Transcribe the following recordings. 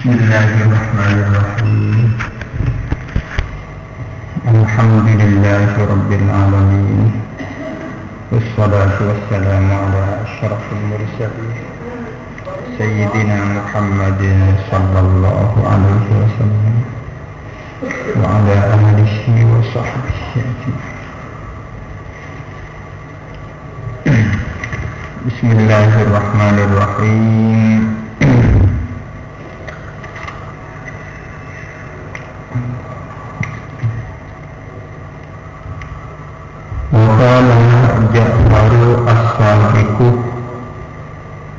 Bismillahirrahmanirrahim. Alhamdulillahi Rabbil Alamin. Wassalatu wassalamu ala asyrafil mursalin Sayyidina Muhammadin sallallahu alaihi wasallam wa ala alihi wa sahbihi ajma'in. Bismillahirrahmanirrahim. Waqala Ja'faru as-Sadiqu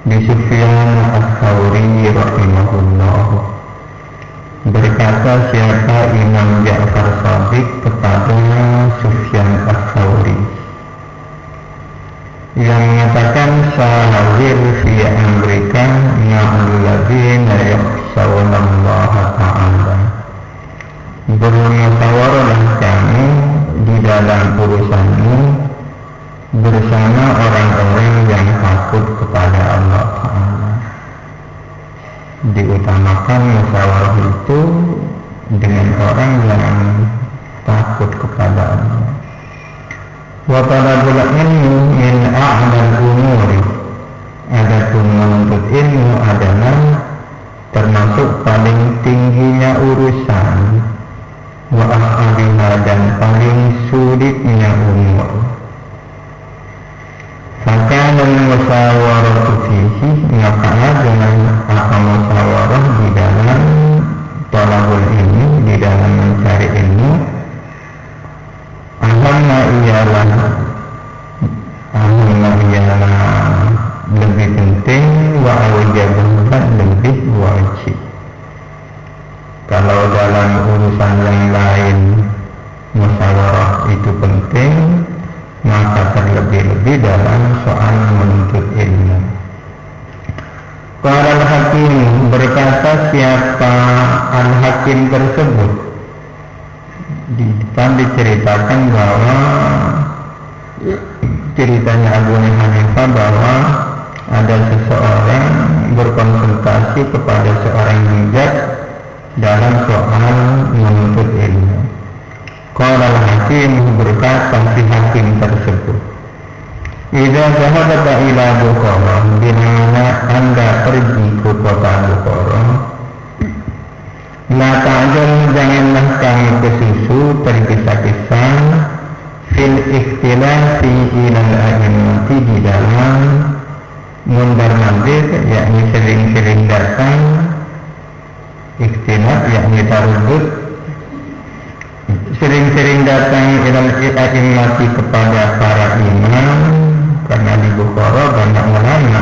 bi Sufyan ats-Tsauri rahimahullah. Berkata siapa Imam Ja'far Shadiq kepada Sufyan ats-Tsauri yang mengatakan sahazir fi amrika ma'alladzina yakhshawna Allah ta'ala. Bermusyawarahlah kamu di dalam urusanmu bersama orang-orang yang takut kepada Allah Ta'ala. Diutamakan musyawarah itu dengan orang yang takut kepada Allah. Wa talabul ilmi min a'lal umuri. Adapun menuntut ilmu adalah termasuk paling tingginya urusan. Wa as'abiha dan paling sulitnya umur. Fakana musyawaratu fihi, maka dengan apa musyawarah di dalam talabul ilmi, di dalam mencari ilmu, ahamma ialah lebih penting, wa awjabah lebih wajib. Kalau dalam urusan yang lain musyawarah itu penting, maka terlebih-lebih dalam soal menuntut ilmu. Para al-Hakim, berkata siapa al-Hakim tersebut, di depan diceritakan bahwa ceritanya Abu Hanifah bahwa ada seseorang berkonsultasi kepada seorang hujjah dalam soal menuntut ilmu. Qala al-Hakim, berkata si hakim tersebut, idza zahabta ila Bukhara, bila Anda pergi ke kota Bukhara, la ta'jal, janganlah kamu kesusu tergesa-gesa fil ikhtilafi ilal a'immati, di dalam mundar-mandir, yakni sering-sering datang, ikhtilaf yakni tarubut, sering-sering datang ilal a'immati kepada para imam, karena di Bukhara banyak ulama.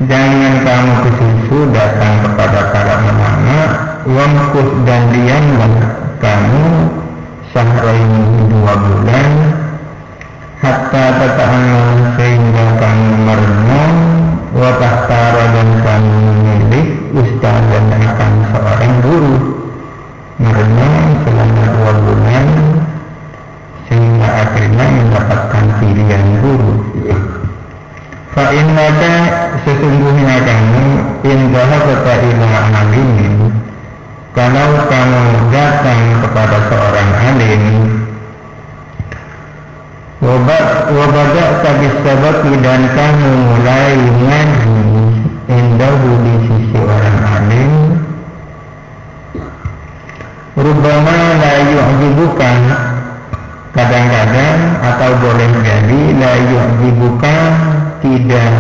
Jangan kamu kesusu datang kepada para ulama. Wamkus, dan diamlah kamu sahraini 2 bulan, hatta tata'amal, sehingga kamu merenung, wa tahtara, dan kamu memilih ustaz dan akan seorang guru. Merenung selama 2 bulan sehingga akhirnya mendapatkan pilihan guru. Fa innaka, sesungguhnya kamu, in dhahabta ila alimin, kalau kamu datang kepada seorang alim, wa bada'ta bis-sabaqi, dan kamu mulai ngaji indahu, di sisi orang alim, rubbama la yu'jibuka, kadang-kadang atau boleh jadi la yu'jibuka, tidak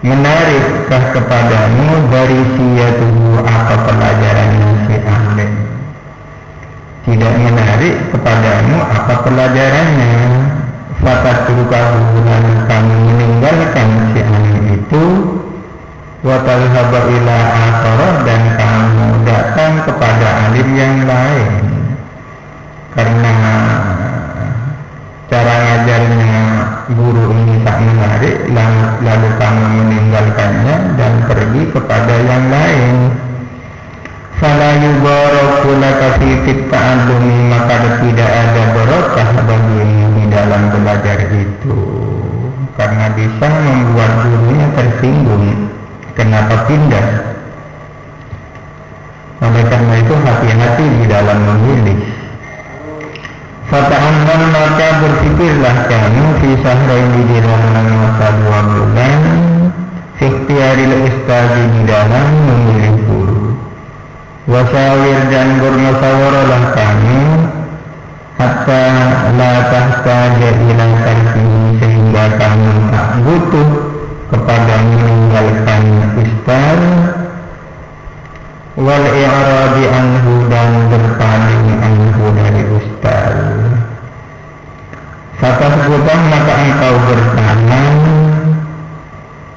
menarikkah kepadamu dari siyatuhu, apa pelajarannya si alim, tidak menarik kepadamu apa pelajarannya. Fatatrukahu, lalu kamu meninggalkan si alim itu, wa talhaba ila akhara, dan kamu datang kepada alim yang lain, karena cara ngajarnya guru ini tak menarik, lalu kamu meninggalkannya dan pergi kepada yang lain. Fala yubaraku laka fi ta'allumi, maka tidak ada barokah bagimu di dalam belajar itu, karena bisa membuat gurunya tersinggung. Kenapa pindah? hati-hati di dalam memilih. Fata'amman maka berpikirlah kamu fi syahraini di dalam masa 2 bulan, ikhtiaril ustadi di dalam memilih guru. Wasawir dan bermusyawarahlah kamu hatta la tahtaja ila tarkihi, sehingga kamu tak butuh kepada meninggalkan ustad, wal i'radi anhu dan berpaling anhu dari ustad. Fatasbutah maka engkau bertahan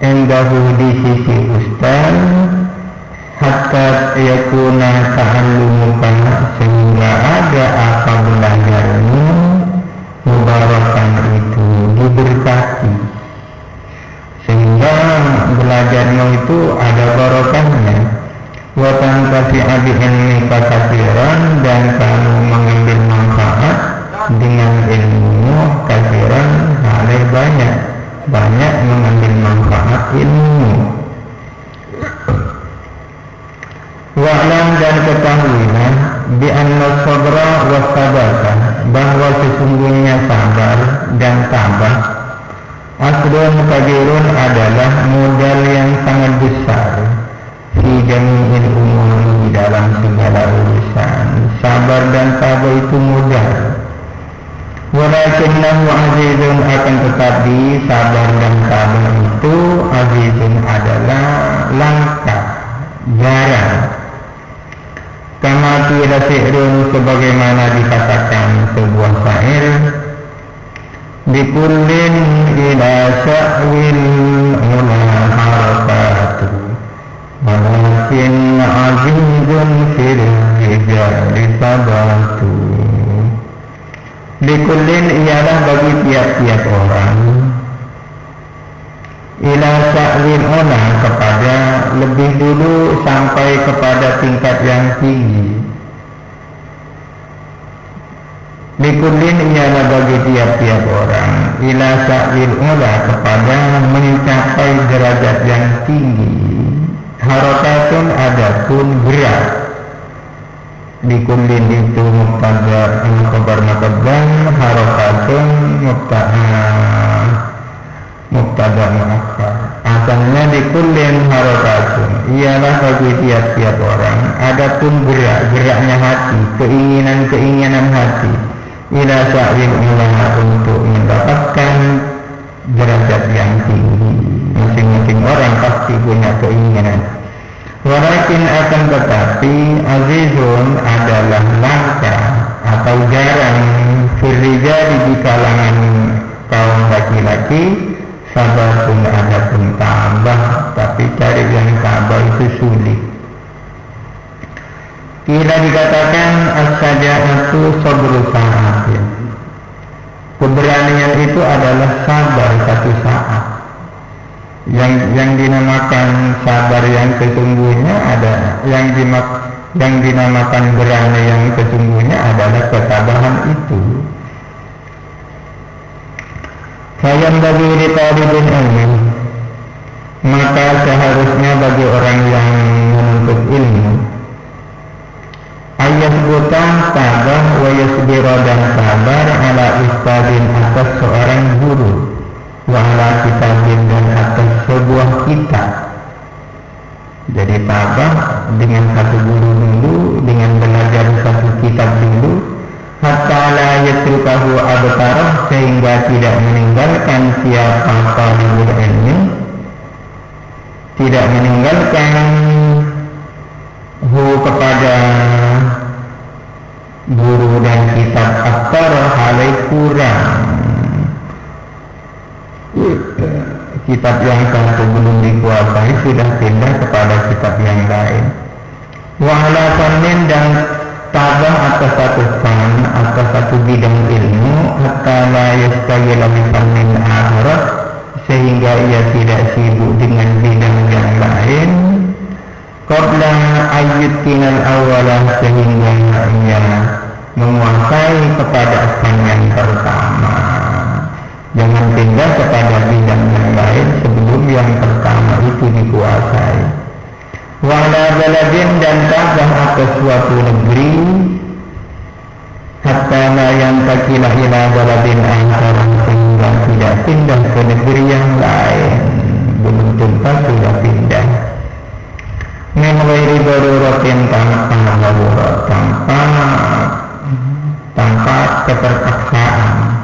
endahu di sisi ustad hatta yakuna ta'allumuka, sehingga ada apa belajarmu mubarakan itu diberkati, sehingga belajarmu itu ada barokahnya. Wa tantafi'a bi ilmika katsiran, dan kamu mengambil manfaat dengan ilmu katsiran, halih banyak mengambil manfaat ilmu. Wa'lam dan ketahuilah bi anna sabra wa sabata, bahwa sesungguhnya sabar dan tabah aslun kabirun adalah modal yang sangat besar fi jami'il umur, dalam segala urusan. Sabar dan tabah itu modal. Walakinnahu azizun, akan tetapi sabar dan tabah itu azizun adalah langka, jarang. Kama qila syi'run, sebagaimana dikatakan sebuah syair, bikullin ila sya'wil ula harakatu, walakin azizun fil rijali sabatu. Bikullin ialah bagi tiap-tiap orang, ila sya'wil ula, kepada lebih dulu sampai kepada tingkat yang tinggi. Bikullin ialah bagi tiap-tiap orang, ila sya'wil ula, kepada mencapai derajat yang tinggi. Harakatun adapun gerak. Bikullin itu mubtada khabar muqaddam, harakatun mubtada muakhar. Asalnya bikullin harakatun, ialah bagi tiap-tiap orang adapun geraknya hati, keinginan hati, ila sya'wil ula, untuk mendapatkan derajat yang tinggi. Masing-masing orang pasti punya keinginan. Walakin akan tetapi azizun adalah langka atau jarang firrijali di kalangan kaum laki-laki, sabar pun ada pun tabah, tapi cari yang tabah itu sulit. Kira dikatakan as-saja'atu sabru sa'atin, keberanian itu adalah sabar satu saat. Yang dinamakan sabar yang sesungguhnya ada, yang dinamakan berani yang sesungguhnya adalah ketabahan itu. Sayang bagi talibul ilmi, maka seharusnya bagi orang yang menuntut ilmu, ayasbutan tabah wa yasbira, dan sabar ala ustadin, atas seorang guru, wa ala kitabin, dan atas sebuah kitab. Jadi tabah dengan satu guru dulu, dengan belajar satu kitab dulu, hatta la yatrukahu abtarah, sehingga tidak meninggalkan siapa talibul ilmi, tidak meninggalkan kepada guru dan kitab abtarah halai kurang. Kitab yang satu belum dikuasai sudah pindah kepada kitab yang lain. Wa ala fannin, dan tabah atas satu fan, atas satu bidang ilmu, hatta la yastaghila bi fannin akharat, sehingga ia tidak sibuk dengan bidang yang lain. Qabla ayyutinal awalah, sehingga ia menguasai kepada fan yang pertama. Jangan pindah kepada bidang yang lain sebelum yang pertama itu dikuasai. wa ala baladin dan tabah atas suatu negeri hatta la yantakila ila baladin akhar sehingga tidak pindah ke negeri yang lain, belum tentu sudah pindah. Min ghairi daruratin tanpa keterpaksaan.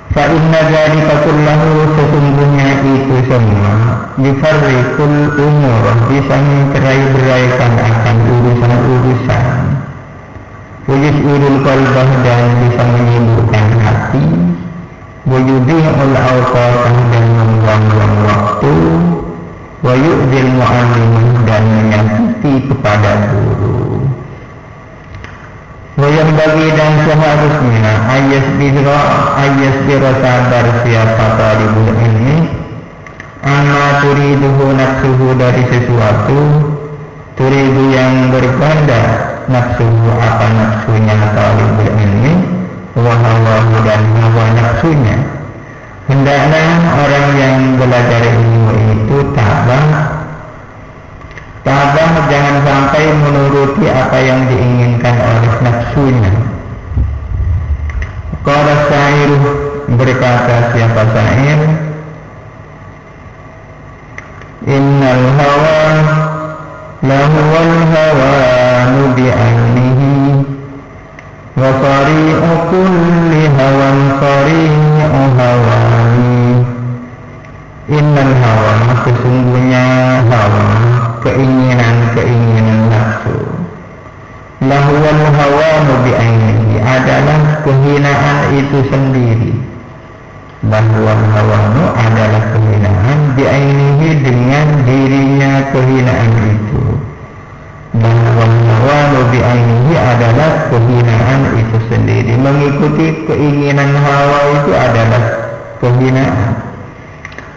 Fa inna dzalika kullahu sesungguhnya itu semua yufarriqul umur bisa mencerai-beraikan akan urusan-urusan. Wayus'ulul qalbah dan bisa menyibukkan hati. Wayudhi'ul awqatah dan membuang-buang waktu. Wayu'dil mu'allimah dan menyakiti kepada guru. Wayang bagi dan seharusnya ayasbira sabar siapa talibul ilmi amma turiduhu nafsuhu dari sesuatu, turidu yang berbanda nafsuhu apa nafsunya talibul ilmi, wa hawahu dan hawa nafsunya. Hendaklah orang yang belajar ilmu itu tabah jangan sampai menuruti apa yang diinginkan oleh nafsunya. Qala syair, berkata siapa syair, innal hawa lahuwal hawanu bi'ainihi wa sari'u kulli hawan sari'u hawani. Innal hawa sesungguhnya hawa keinginan nafsu lahuwal hawanu bi'ainihi adalah kehinaan itu sendiri. Lahuwal hawanu adalah kehinaan bi'ainihi dengan dirinya kehinaan itu. Lahuwal hawanu bi'ainihi adalah kehinaan itu sendiri. Mengikuti keinginan hawa itu adalah kehinaan.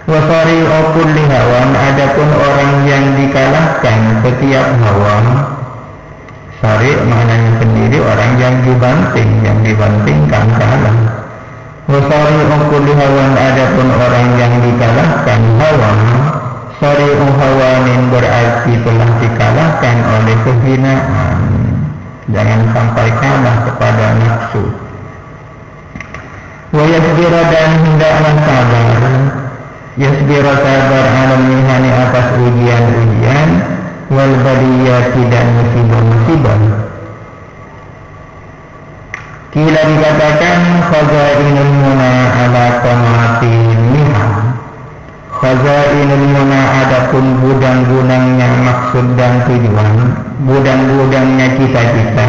Wasari'u kulli hawan, adapun orang yang dikalahkan setiap hawa. Sari' maknanya sendiri orang yang dibantingkan kalah. Wasari'u kulli hawan, adapun orang yang dikalahkan hawa. Sari'u hawanin berarti telah dikalahkan oleh kehinaan. Jangan sampai kalah kepada nafsu. Wa yasbira dan hendaklah sabar. Yasbira sabar alam mihani atas ujian-ujian wal baliyati dan musibah-musibah. Kila dikatakan khazainul muna ala qamatin mihan. Khazainul muna adapun gudang-gudangnya maksud dan tujuan, gudang-gudangnya cita-cita.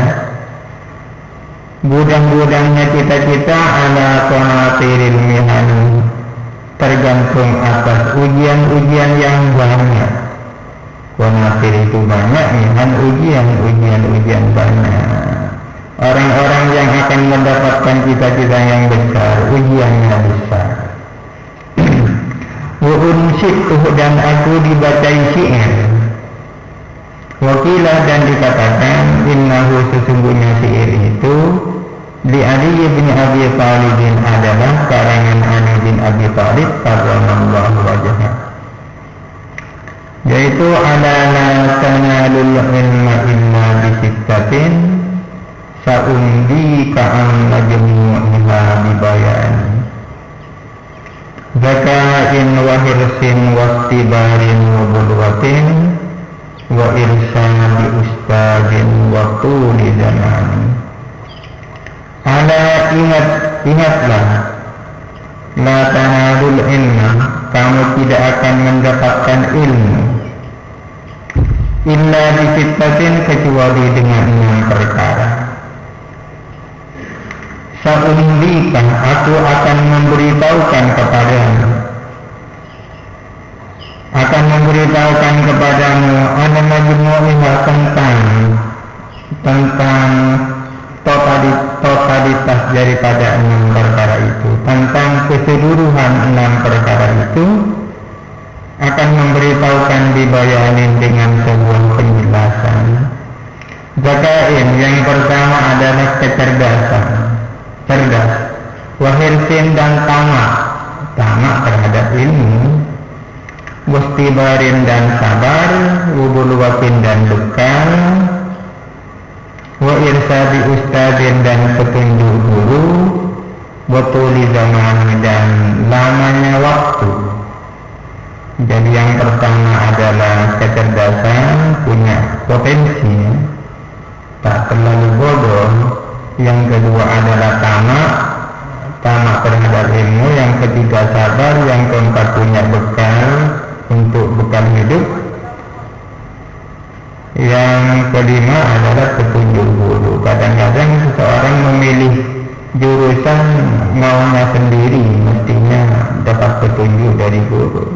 Gudang-gudangnya cita-cita ala qamatin mihan, tergantung atas ujian-ujian yang banyak. Qanatir itu banyak, mihan ujian banyak. Orang-orang yang akan mendapatkan cita-cita yang besar, ujiannya besar. Wa unsyituh dan aku dibacai syair. Wakilah dan dikatakan innahu sesungguhnya syair itu li Ali bin Abi Thalib adalah karangan Ali bin Abi Thalib karramallahu wajhahu, yaitu ala la tanalul ilma illa bisittatin sa'undi ka'an najmu'iha bibayan zaka'in wa hirsin wastibarin wa budwatin wa irsadi ustadin wa tuli zaman. Ala ingatlah la tanalul ilma, kamu tidak akan mendapatkan ilmu illa bisittatin kecuali dengan 6 perkara. Sa'undikan, aku akan memberitahukan kepadamu ana majmu'iha tentang totalitas daripada 6 perkara itu, tentang keseluruhan 6 perkara itu akan memberitahukan dibayanin dengan sebuah penjelasan. Zakain, yang pertama adalah kecerdasan, cerdas. Wahirsin dan tamak terhadap ilmu. wastibarin dan sabar, wubulwakin dan bekal, wa irsabi ustadin dan petunjuk guru, watuli zaman dan lamanya waktu. Jadi yang pertama adalah kecerdasan, punya potensi, tak terlalu bodoh. Yang kedua adalah tamak terhadap ilmu. Yang ketiga sabar. Yang keempat punya bekal untuk bekal hidup. Yang kelima adalah petunjuk guru. Kadang-kadang seseorang memilih jurusan maunya sendiri, mestinya dapat petunjuk dari guru.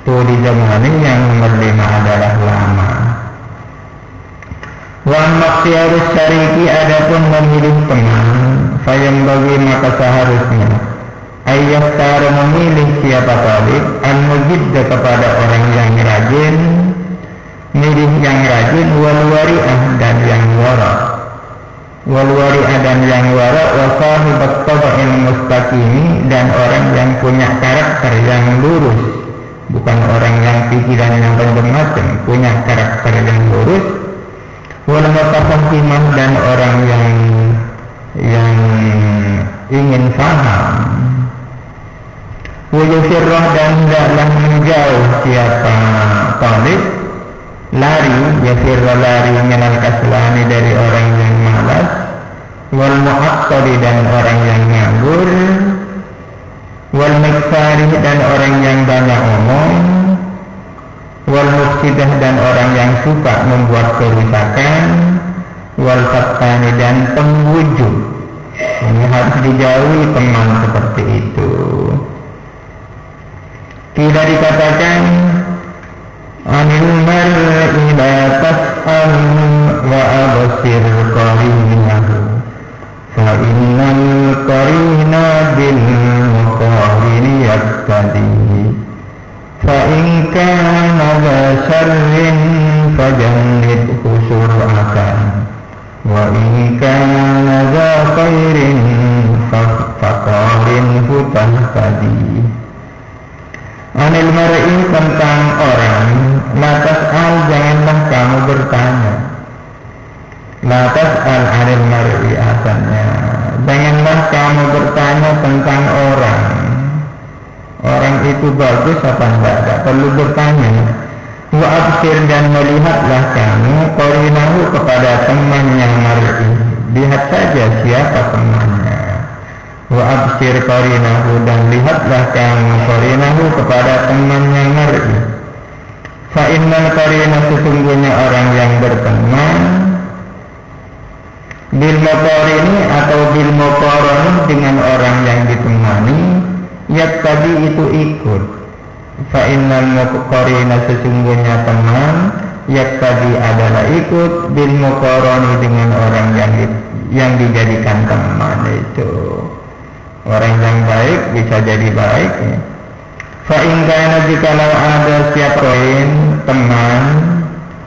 Itu di zaman ini. Yang nomor 5 adalah lama. Wa maksiyarus syariki, adapun memilih teman, sayang bagi maka seharusnya ayah cara memilih siapa talib, an-mujidda kepada orang yang rajin, milih yang rajin, wal wari'ah dan yang wara, wal wari'ah dan yang wara, wa sahibat taba'il mustaqimi, dan orang yang punya karakter yang lurus, bukan orang yang pikiran yang macam-macam, punya karakter yang lurus, wal mutafahimah dan orang yang ingin faham, wujufirrah dan hendaklah menjauh siapa talib, lari, yafirrah lari minal kaslani dari orang yang malas, wal mu'attali dan orang yang nganggur, wal miksari dan orang yang banyak omong, wal mufsidah dan orang yang suka membuat kerusakan, wal fattani dan pembujuk. Ini harus dijauhi teman seperti itu. Tidak dikatakan anil mar'i la tas'al wa absir qarinahu fa innal qarina bil muqarini yaktadi fa in kana dha syarrin fajannibhu sur'atan wa in kana dha khairin faqarinhu tahtadi. Anil mar'i tentang orang, latas al janganlah kamu bertanya. Latas al anil mar'i asalnya, janganlah kamu bertanya tentang orang. Orang itu bagus apa enggak perlu bertanya. Wa absir dan melihatlah kamu qarinahu kepada temannya mar'i. Lihat saja siapa temannya. Wa absir qarinahu dan lihatlah kamu qarinahu kepada temannya mar'i. Fa innal qarina sesungguhnya orang yang berteman bil muqarini atau bil muqarani dengan orang yang ditemani, yak tadi itu ikut. Fa innal muqarina sesungguhnya teman, yak tadi adalah ikut bil muqarani dengan orang yang dijadikan teman itu. Orang yang baik bisa jadi baik. Fa in kana jikalau ada siapa teman,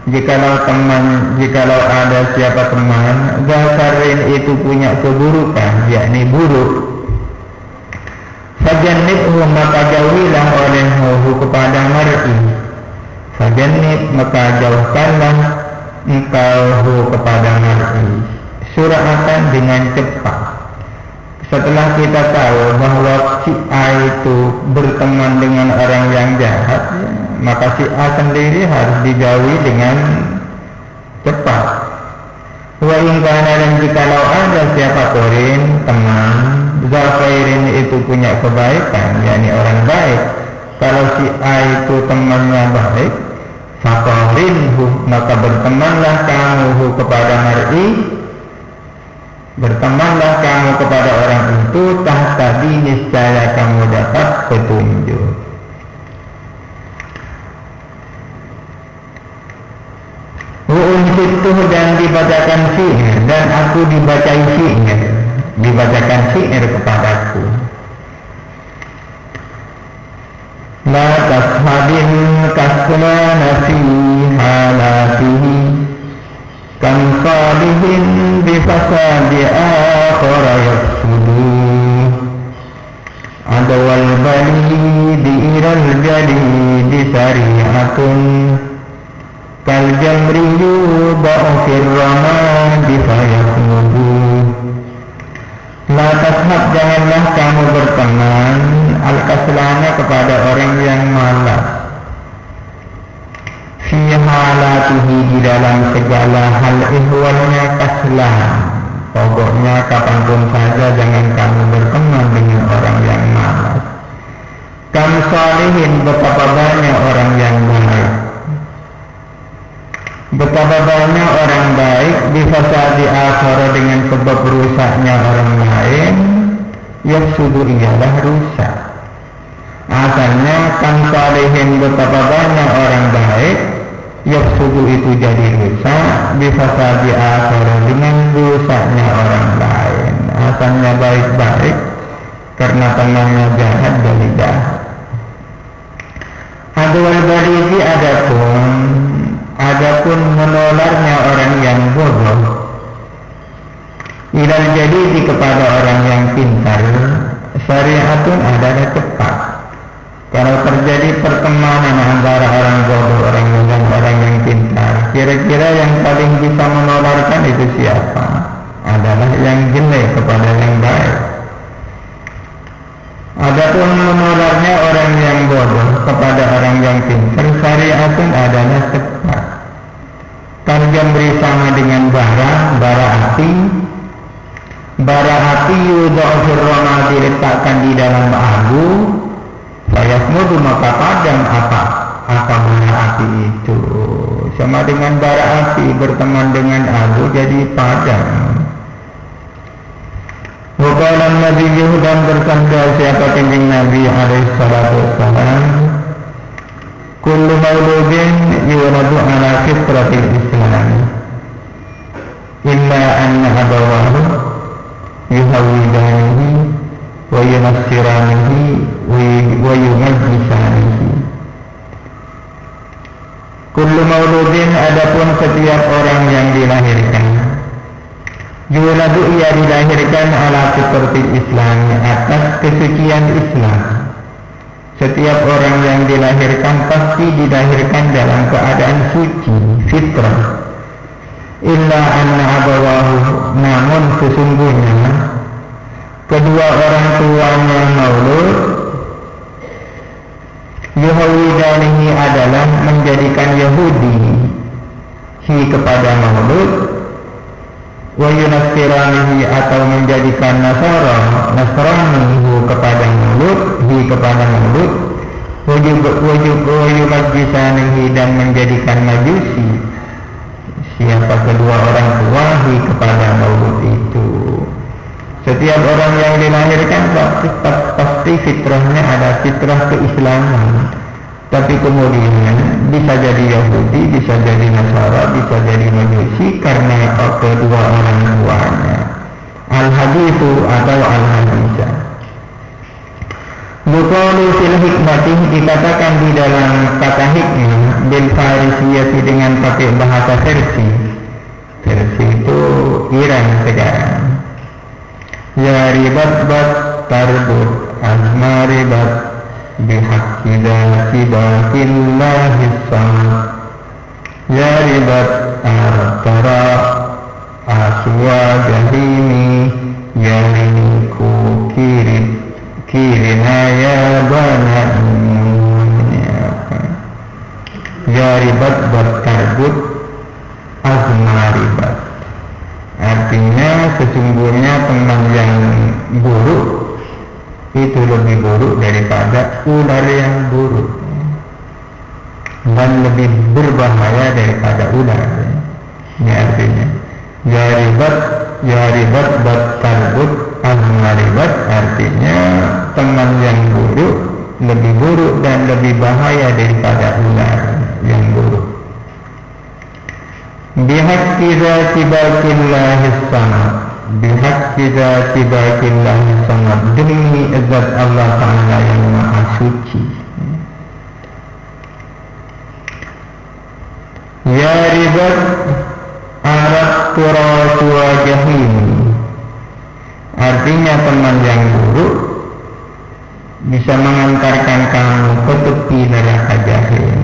jikalau ada siapa teman, zasarin itu punya keburukan, yakni buruk. Fajannibhu maka jauhilah olehmu kepada mar'i. Fajannib maka jauhkanlah engkau kepada mar'i. Sura'atan dengan cepat. Setelah kita tahu bahwa si A itu berteman dengan orang yang jahat, maka si A sendiri harus dijauhi dengan cepat. Wa in kana dan jikalau ada siapa korin teman, zafairin itu punya kebaikan, yakni orang baik. Kalau si A itu temannya baik, faqarinhu maka bertemanlah kamu kepada mar'i. Bertemanlah kamu kepada orang itu, tahtadi niscaya kamu dapat petunjuk. Wa'unsituh dan dibacakan syair, dan aku dibacai syair, dibacakan syair kepadaku. La tashabin kaslana fi halatihi kan salihin bifasadi akhara yafsudu adawal bali diiral jali syari'atun kal jamri yudau fir ramadi fayakmudu. La tashab, janganlah kamu berteman al-kaslana kepada orang yang malas, fi halatihi, di dalam segala hal ihwalnya kaslan. Pokoknya kapanpun saja jangan kamu berteman dengan orang yang malas. Kam salihin, betapa banyak orang yang baik, betapa banyak orang baik bifasadi akhara, dengan sebab rusaknya orang lain. Yafsudu, ialah rusak. Asalnya kam salihin, betapa banyak orang baik, yafsudu itu jadi rusak, bifasadi akhara, dengan rusaknya orang lain. Asalnya baik-baik, karena temannya jahat jadi jahat. Adwal baligi, adapun menularnya orang yang bodoh, ilal jadidi, kepada orang yang pintar, syari'atun, adalah tepat. Kalau terjadi pertemanan antara orang bodoh, orang yang pintar, kira-kira yang paling bisa menularkan itu siapa? Adalah yang jelek kepada yang baik. Adapun menularnya orang yang bodoh kepada orang yang pintar, syari'atun, adalah tepat. Tarjam beri, sama dengan bara api. Bara api yudau fir ramadi, diletakkan di dalam abu, fayasmudu, maka padam apa bara api itu. Sama dengan bara api berteman dengan abu jadi padam. Waqalan Nabi dan bersabda siapa kanjeng Nabi alaihi salatu wassalam, kullu mauludin yuladu ala fitratil Islam illa anna abawahu yuhawidanihi wa yunassiranihi wa yumajjisanihi. Kullu mauludin, adapun setiap orang yang dilahirkan, yuladu, ia dilahirkan ala fitratil Islam, atas kesucian Islam. Setiap orang yang dilahirkan pasti dilahirkan dalam keadaan suci, fitrah. Illa anna abawahu, namun sesungguhnya kedua orang tuanya maulud, yuhawidanihi, adalah menjadikan Yahudi, hi kepada maulud, wa yunassiranihi, atau menjadikan Nasrani kepada maulud, hi kepada maulud, wa yumajjisanihi, dan menjadikan majusi, siapa kedua orang tua, hi kepada maulud itu. Setiap orang yang dilahirkan pasti fitrahnya ada fitrah keislaman, tapi kemudian bisa jadi Yahudi, bisa jadi Nasara, bisa jadi Majusi karena kedua orang tuanya. Al-hadithu atau al-hadisah. Yuqalu fil hikmati, dikatakan di dalam kata hikmah, bil farisiyati, dengan pakai bahasa Persia. Persia itu Iran sekarang. Ya ribat bat tarbut azmaribat bihaqqi dzati baqillahi samad. Ya ribat artara aswa jahimi yaniku kirina ya bana. Ya ribat bat tarbut azmaribat, artinya sesungguhnya teman yang buruk itu lebih buruk daripada ular yang buruk, dan lebih berbahaya daripada ular. Ini artinya ya ribat bat tarbut azmaribat, artinya teman yang buruk lebih buruk dan lebih bahaya daripada ular yang buruk. Bihaqqi dzati baqillahis samad, bihaqqi dzati baqillahis samad, demi zat Allah Ta'ala yang maha suci. Ya ribat arat turatu wajahim, artinya teman yang buruk bisa mengantarkan kamu ke tepi neraka jahim.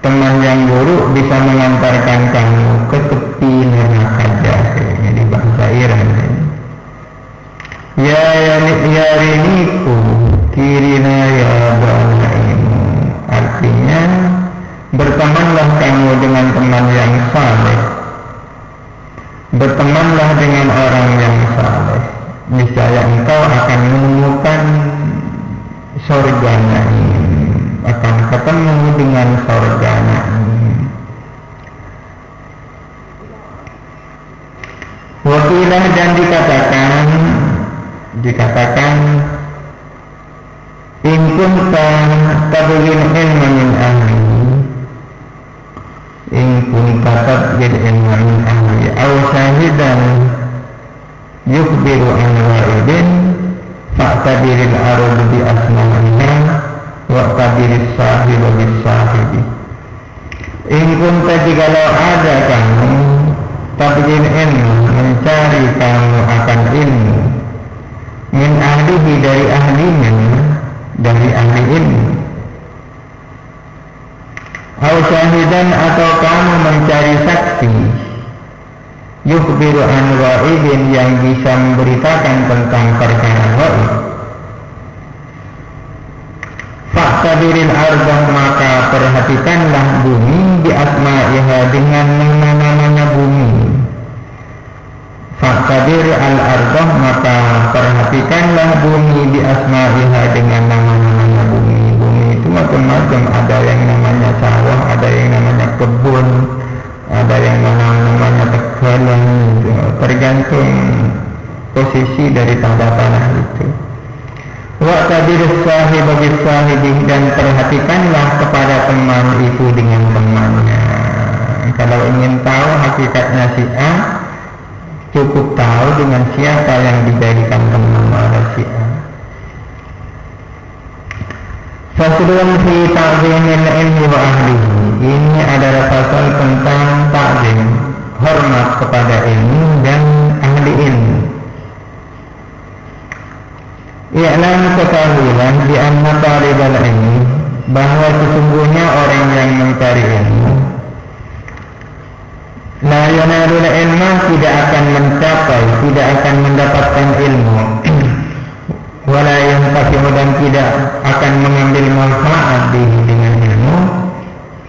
Teman yang buruk bisa mengantarkan kamu ke tepi neraka jahim. Jadi bahasa Iran. Ya riniku kirina ya banaimu. Artinya bertemanlah kamu dengan teman yang saleh. Bertemanlah dengan orang yang saleh. Niscaya engkau akan menemukan surganya ini, akan ketemu dengan surganya ini. Wakilah dan dikatakan in kunta tabghil ilma min ahli, in kunta tabghil ilma min ahli aw syahidan yukbiru an wa'idin fa'tabiril aradu bi asma'iha wa'tabiris sahibu bis sahibi. In kunta jikalau ada kamu tabghil ilmu, mencari kamu akan ilmu, min ahlihi dari ahlinya, dari ahli ilmu, aw syahidan atau kamu mencari saksi, yukhbiru an wa'idin yang bisa memberitakan tentang perkara wa'id, fa'tabiril ardah maka perhatikanlah bumi di asma'iha dengan nama-namanya bumi. Fa'tabir al-ardah maka perhatikanlah bumi di asma'iha dengan nama-namanya bumi. Bumi itu macam-macam, ada yang namanya sawah, ada yang namanya kebun, ada yang namanya tegalan, tergantung posisi dari tanah itu. Wa'tabir sahib bagi sahibih dan perhatikanlah kepada teman itu dengan temannya. Kalau ingin tahu hakikatnya si A, cukup tahu dengan siapa yang dijadikan teman oleh si A. Faslun fi ta'zimil ilmi wa ahlihi. Ini adalah pasal tentang ta'zim, hormat kepada ilmu dan ahli ilmu. I'lam ketahuilah di anna talibal ilmi, bahwa sesungguhnya orang yang mencari ilmu la yanalul ilma, tidak akan mencapai, tidak akan mendapatkan ilmu, wala yantafi'u dan tidak akan mengambil manfaat dengan ilmu,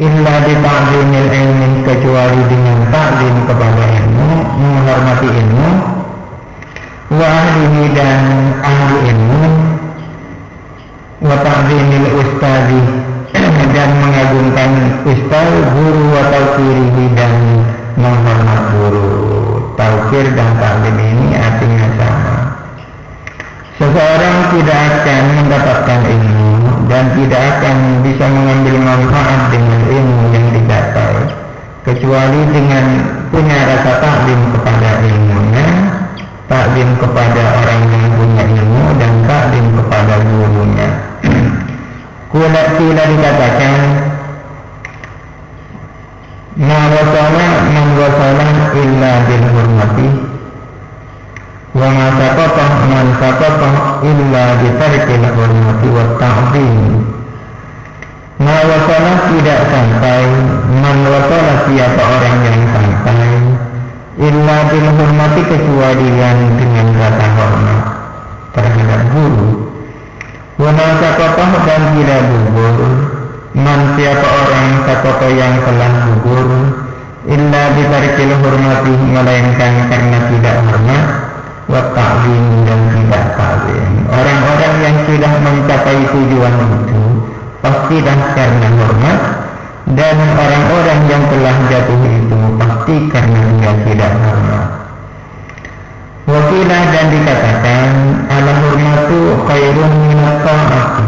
illa bi ta'zimil ilmi, kecuali dengan ta'zim kepada ilmu, menghormati ilmu, wa ahlihi dan ahli ilmu, wa ta'zimil ustazi dan mengagungkan ustaz, guru, wa tawqirihi dan menghormat guru. Tawqir dan ta'zim ini artinya sama. Seseorang tidak akan mendapatkan ilmu dan tidak akan bisa mengambil manfaat dengan ilmu yang didapat kecuali dengan punya rasa ta'zim kepada ilmunya, ta'zim kepada orang yang punya ilmu, dan ta'zim kepada gurunya. Kula dikatakan ma wasala man wasala illa bil hurmati wa ma saqata man saqata illa bi tarkil hurmati wa ta'zim. Ma wasala tidak sampai, man wasala siapa orang yang sampai, illa bil hurmati kecuali dengan rasa hormat terhadap guru, wa ma saqata dan tidak gugur, man siapa orang saqata yang telah gugur, illa bi tarkil hurmati melainkan karena tidak hormat, wa ta'zim dan tidak ta'zim. Orang-orang yang sudah mencapai tujuan itu pasti dah karena hormat, dan orang-orang yang telah jatuh itu pasti karena dia tidak hormat. Wakilah dan dikatakan ala hormatu khairun minat ta'ati,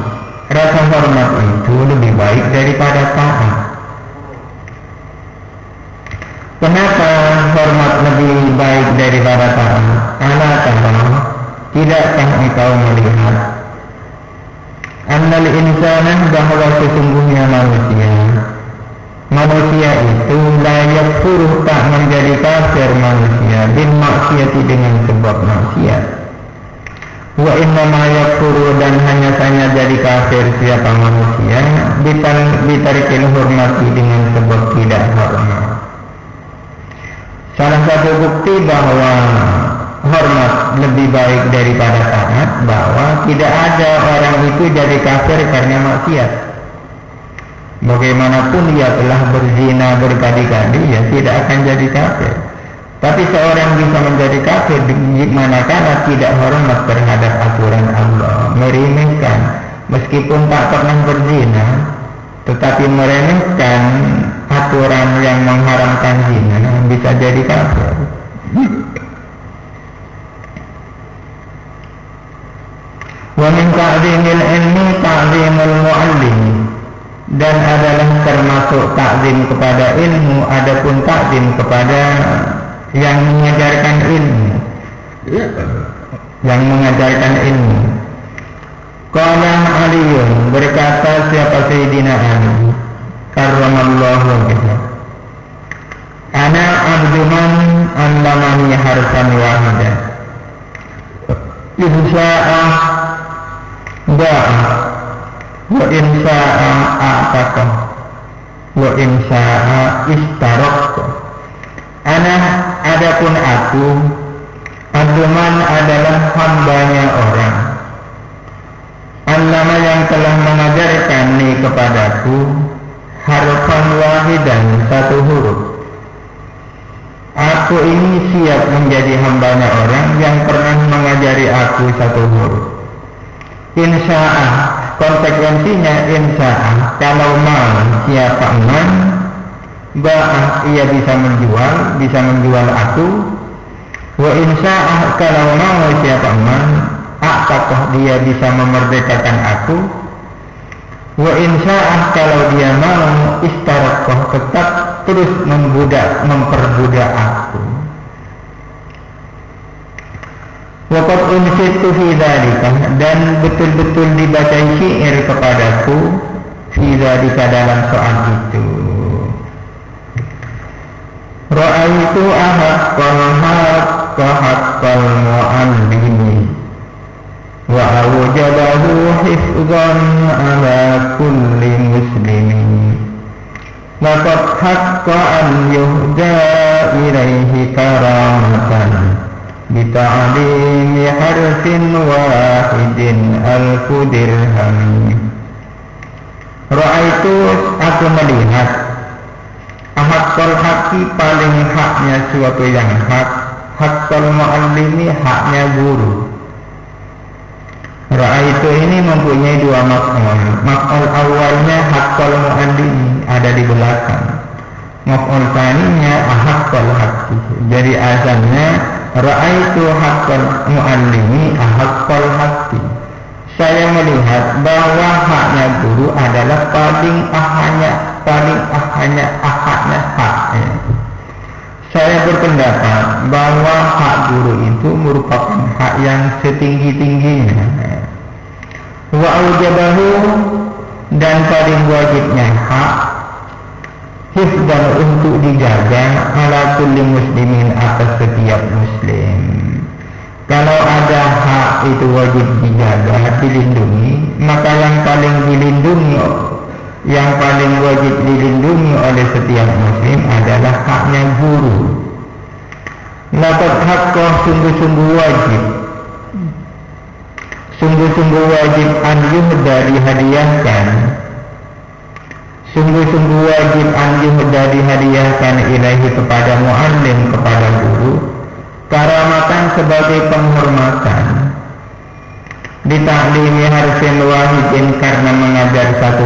rasa hormat itu lebih baik daripada taat. Kenapa hormat lebih baik daripada taat? Ala ta'ala, tidakkah engkau melihat annal insanah, bahwa sesungguhnya manusia itu layak suruh tak menjadi kafir manusia bil maksiati dengan sebab maksiat, Wa inna ma yakfuru, dan hanya saja jadi kafir siapa manusia bitarikil hormati, dengan sebab tidak hormat. Salah satu bukti bahwa hormat lebih baik daripada taat, bahwa tidak ada orang itu jadi kafir karena maksiat. Bagaimanapun dia telah berzina berkali-kali, ya tidak akan jadi kafir. Tapi seorang bisa menjadi kafir manakala tidak hormat terhadap aturan Allah, meremehkan, meskipun tak pernah berzina, tetapi meremehkan aturan yang mengharamkan zina, bisa jadi kafir. Wa min ta'zimil ilmi ta'zimul mu'allim, dan adalah termasuk takzim kepada ilmu, adapun takzim kepada yang mengajarkan ilmu, yang mengajarkan ilmu. Qala Aliun, berkata siapa Sayyidina Ali karramallahu wajhahu, ana abduman allamani harfan wahidan insya'a da'a wa insya'a a'taqa wa insya'a istaraqqa. Ana, adapun aku, abduman adalah hambanya orang, allama yang telah mengajarkan ni kepadaku harfan wahidan, satu huruf. Aku ini siap menjadi hambanya orang yang pernah mengajari aku satu huruf. Insya'ah, konsekuensinya insya'ah, kalau mau siapa man, ba'ah, ia bisa menjual aku. Wa insya'ah, kalau mau siapa man, a'taqah, dia bisa memerdekakan aku. Wa insya'ah, kalau dia mau, istaraqah, tetap terus memperbudak aku. Waqad unsitu fi dzalika, dan betul-betul dibaca syair kepadaku fi dzalika, dalam soal itu. Ra'aitu haqqal mu'allimi wa awjabahu hifzan ala kulli muslimin. Laqad haqqa an yuhda ilaihi karamatan bita'limi harfin wahidin alfu dirham. Ra'aitu, aku melihat, haqqal haqqi, paling haknya suatu yang hak, haqqal mu'allimi, haknya guru. Ra'aitu ini mempunyai dua maf'ul. Maf'ul awalnya haqqal mu'allimi, ada di belakang. Maf'ul tsaninya haqqal haqqi. Jadi asalnya ra'aitu haqqal mu'allimi haqqal haqqi. Saya melihat bahwa haknya guru adalah paling ahanya haknya. Saya berpendapat bahwa hak guru itu merupakan hak yang setinggi-tingginya. Wa aujabahu, dan paling wajibnya hak, hifdan, untuk dijaga, ala kulli muslimin, atas setiap muslim. Kalau ada hak itu wajib dijaga, dilindungi, maka yang paling wajib dilindungi oleh setiap muslim adalah haknya guru. Laqad haqqa, sungguh-sungguh wajib an yuhda, dihadiahkan, sungguh-sungguh wajib an yuhda, dihadiahkan ilaihi, kepada mu'allim, kepada guru, karamatan, sebagai penghormatan, dita'limi harfin wahidin, karena mengajar satu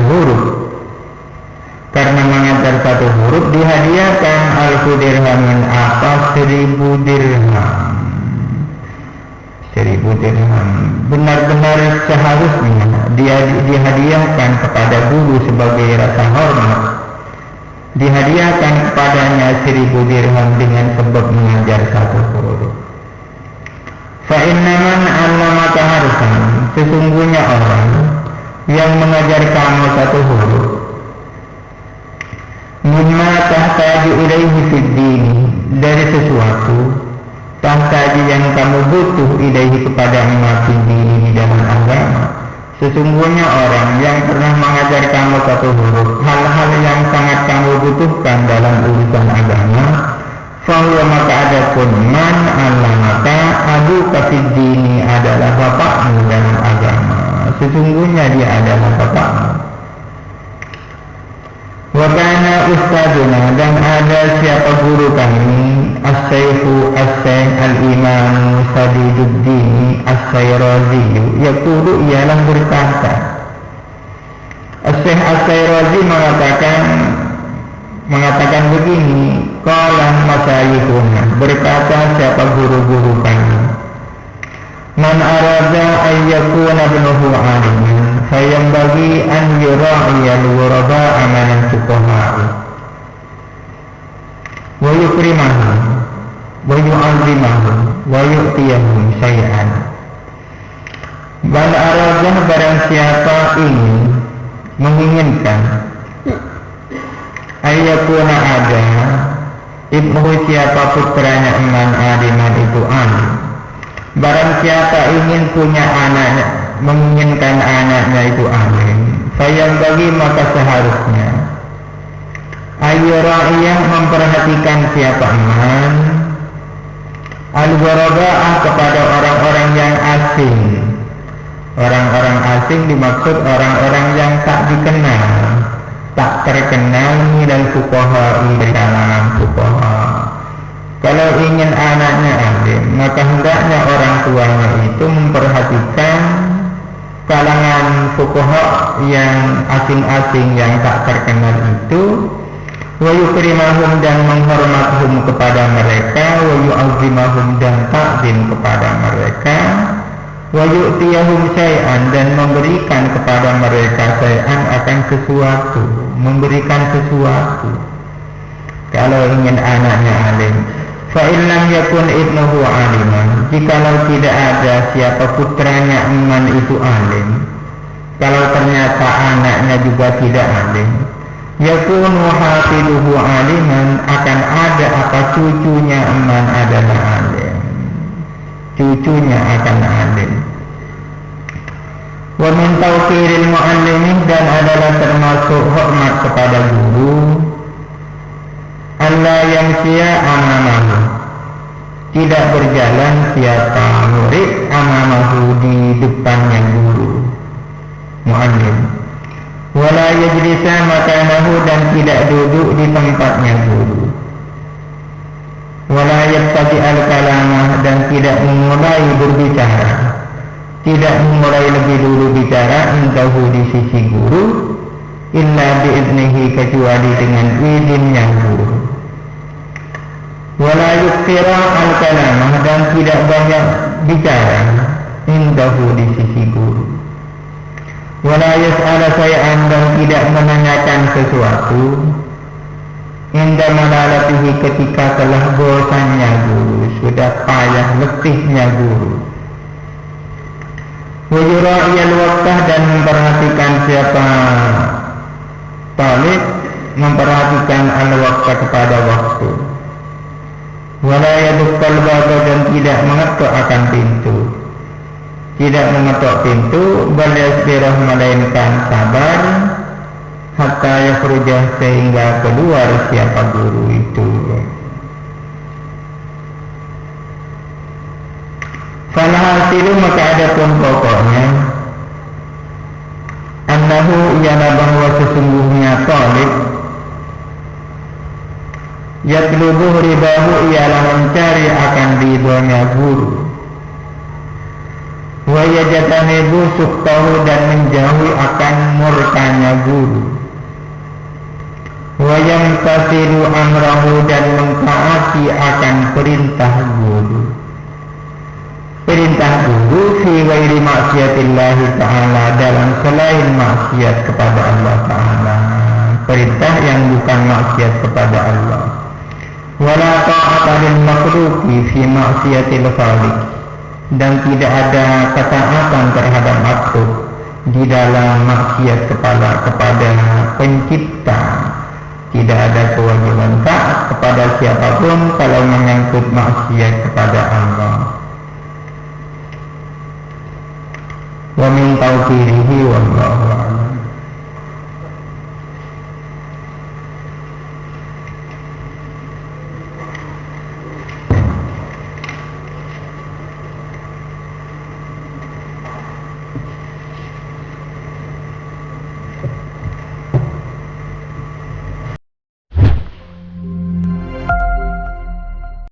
huruf, dihadiahkan alfu dirhamin, atas 1000 dirham. 1000 dirham benar-benar seharusnya dia dihadiahkan kepada guru sebagai rasa hormat, dihadiahkan kepadanya 1000 dirham dengan sebab mengajar satu huruf. Fa inna man 'allamaka harfan, sesungguhnya orang yang mengajar kamu satu huruf, mimma tahtaju ilaihi fid din, dari sesuatu saja yang kamu butuh ilaihi kepada emak di dalam agama. Sesungguhnya orang yang pernah mengajar kamu satu huruf hal-hal yang sangat kamu butuhkan dalam urusan agama, fahuwa maka adapun man alamaka adu kafiddini adalah bapakmu dalam agama. Sesungguhnya dia adalah bapakmu. Wakana ustaduna dan ada siapa guru kami as-sayfu as-sayn al-imam Sadiduddin as-Sayrazi yaqulu ialah berkata, as-sayn as-Sayrazi mengatakan begini, qala masyaykhuna, berkata siapa guru-guru kami, man arada ayyakuna ibnuhu aliman fayambagi an yura'iyal ghuraba amalan fuqaha'i wa yukrimahum wa yu'azimahum wa yu'tiyahum syai'an. Man arada barang siapa ingin menginginkan ayyakuna ada ibnuhu siapa putranya iman aliman itu alim. Barang siapa ingin punya anaknya, menginginkan anaknya itu alim, sayang bagi maka seharusnya ayyura'iyah memperhatikan siapa iman al-ghuraba'ah kepada orang-orang yang asing. Orang-orang asing dimaksud orang-orang yang tak dikenal, tak terkenal minal fuqaha'i dari kalangan fuqaha. Kalau ingin anaknya alim, maka hendaknya orang tuanya itu memperhatikan kalangan fuqaha yang asing-asing yang tak terkenal itu, wa yukrimahum dan menghormathum kepada mereka, wa yu'azzimahum dan takzim kepada mereka, wa yu'tiyahum syai'an dan memberikan kepada mereka syai'an akan sesuatu, memberikan sesuatu. Kalau ingin anaknya alim, fa illam yakun ibnuhu aliman, jikalau tidak ada siapa putranya iman itu alim, kalau ternyata anaknya juga tidak alim, yakunu hafiduhu aliman, akan ada apa cucunya iman adalah alim, cucunya akan alim. Wa min tawqiril muallimin, dan adalah termasuk hormat kepada guru, Allah yang sia amamahu, tidak berjalan siapa murid amamahu di depannya guru muallim, wala yajlisa makanahu dan tidak duduk di tempatnya guru, wala yabtadi al-kalamah dan tidak memulai berbicara, tidak memulai lebih dulu bicara indahu di sisi guru, illa bi'idnihi kecuali dengan izinnya guru. Wala yuktira al-kalamah dan tidak banyak bicara indahu di sisi guru. Wala yas'ala say'an dan tidak menanyakan sesuatu inda malalatihi ketika telah bosannya guru, sudah payah letihnya guru. Wa yura'iyal waqtah dan memperhatikan siapa talib, memperhatikan al-waqta kepada waktu. Wala yadukkal baba dan tidak mengetuk akan pintu, tidak mengetuk pintu, bal yasbirah melainkan sabar hatta yakhrujah sehingga keluar siapa guru itu. Falhasilu maka adapun pokoknya annahu ialah bahwa sesungguhnya talib yatlubuh ribahu ialah mencari akan ridhonya guru, wa yajtanibu sukhtahu dan menjauhi akan murkanya guru, wa yamtasilu amrahu dan mentaati akan perintah guru. Perintah guru fi ghairi maksiatillahi ta'ala, dalam selain maksiat kepada Allah ta'ala, perintah yang bukan maksiat kepada Allah. Wala ta'ata lil makhluqi fi maksiatil khaliq, dan tidak ada ketaatan terhadap makhluk di dalam maksiat kepada pencipta. Tidak ada kewajiban taat kepada siapapun kalau menyangkut maksiat kepada Allah. Wa min taufiqihi wallahu